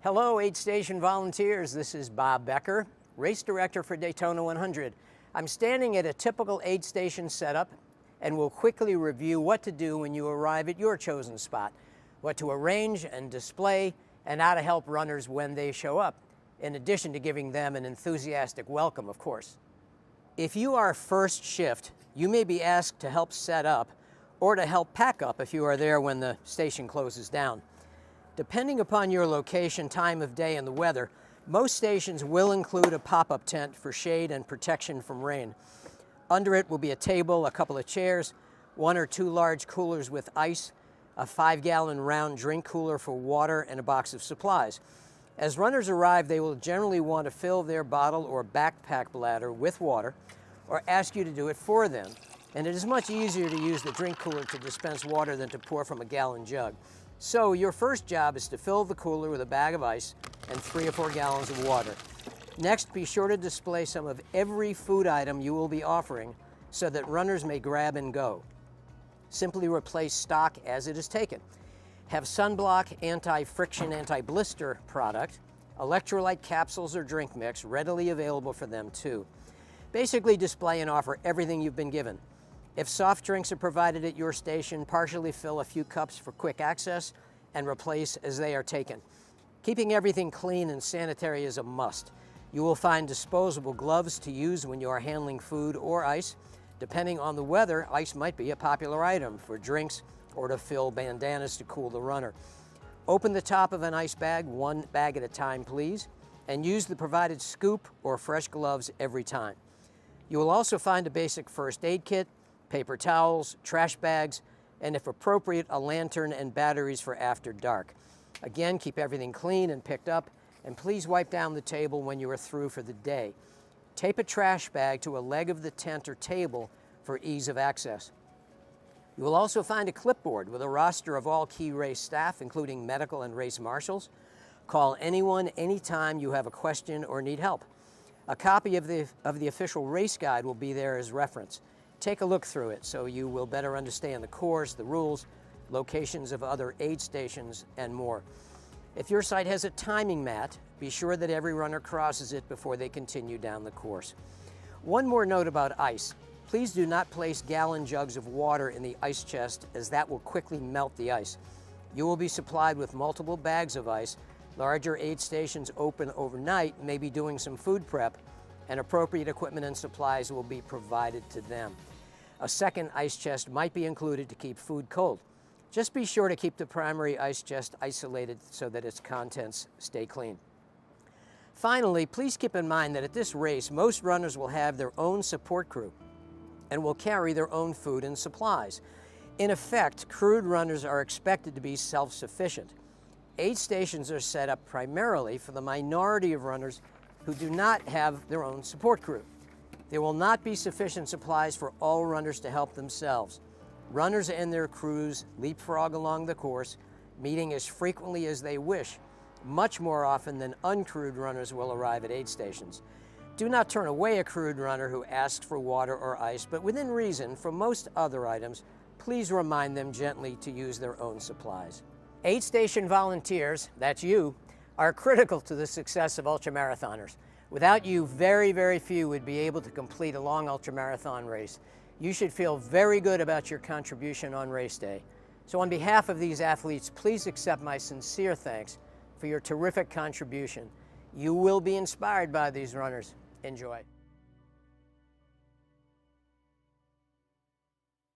Hello, aid station volunteers. This is Bob Becker, race director for Daytona 100. I'm standing at a typical aid station setup and will quickly review what to do when you arrive at your chosen spot, what to arrange and display, and how to help runners when they show up, in addition to giving them an enthusiastic welcome, of course. If you are first shift, you may be asked to help set up or to help pack up if you are there when the station closes down. Depending upon your location, time of day, and the weather, most stations will include a pop-up tent for shade and protection from rain. Under it will be a table, a couple of chairs, 1 or 2 large coolers with ice, a 5-gallon round drink cooler for water, and a box of supplies. As runners arrive, they will generally want to fill their bottle or backpack bladder with water or ask you to do it for them. And it is much easier to use the drink cooler to dispense water than to pour from a gallon jug. So your first job is to fill the cooler with a bag of ice and 3 or 4 gallons of water. Next, be sure to display some of every food item you will be offering so that runners may grab and go. Simply replace stock as it is taken. Have sunblock, anti-friction, anti-blister product, electrolyte capsules or drink mix readily available for them too. Basically display and offer everything you've been given. If soft drinks are provided at your station, partially fill a few cups for quick access and replace as they are taken. Keeping everything clean and sanitary is a must. You will find disposable gloves to use when you are handling food or ice. Depending on the weather, ice might be a popular item for drinks or to fill bandanas to cool the runner. Open the top of an ice bag, 1 bag at a time, please, and use the provided scoop or fresh gloves every time. You will also find a basic first aid kit, paper towels, trash bags, and if appropriate, a lantern and batteries for after dark. Again, keep everything clean and picked up, and please wipe down the table when you are through for the day. Tape a trash bag to a leg of the tent or table for ease of access. You will also find a clipboard with a roster of all key race staff, including medical and race marshals. Call anyone, anytime you have a question or need help. A copy of the official race guide will be there as reference. Take a look through it so you will better understand the course, the rules, locations of other aid stations, and more. If your site has a timing mat, be sure that every runner crosses it before they continue down the course. One more note about ice. Please do not place gallon jugs of water in the ice chest, as that will quickly melt the ice. You will be supplied with multiple bags of ice. Larger aid stations open overnight may be doing some food prep, and appropriate equipment and supplies will be provided to them. A second ice chest might be included to keep food cold. Just be sure to keep the primary ice chest isolated so that its contents stay clean. Finally, please keep in mind that at this race, most runners will have their own support crew and will carry their own food and supplies. In effect, crewed runners are expected to be self-sufficient. Aid stations are set up primarily for the minority of runners who do not have their own support crew. There will not be sufficient supplies for all runners to help themselves. Runners and their crews leapfrog along the course, meeting as frequently as they wish. Much more often than uncrewed runners will arrive at aid stations. Do not turn away a crewed runner who asks for water or ice, but within reason, for most other items, please remind them gently to use their own supplies. Aid station volunteers, that's you, are critical to the success of ultramarathoners. Without you, very, very few would be able to complete a long ultramarathon race. You should feel very good about your contribution on race day. So on behalf of these athletes, please accept my sincere thanks for your terrific contribution. You will be inspired by these runners. Enjoy.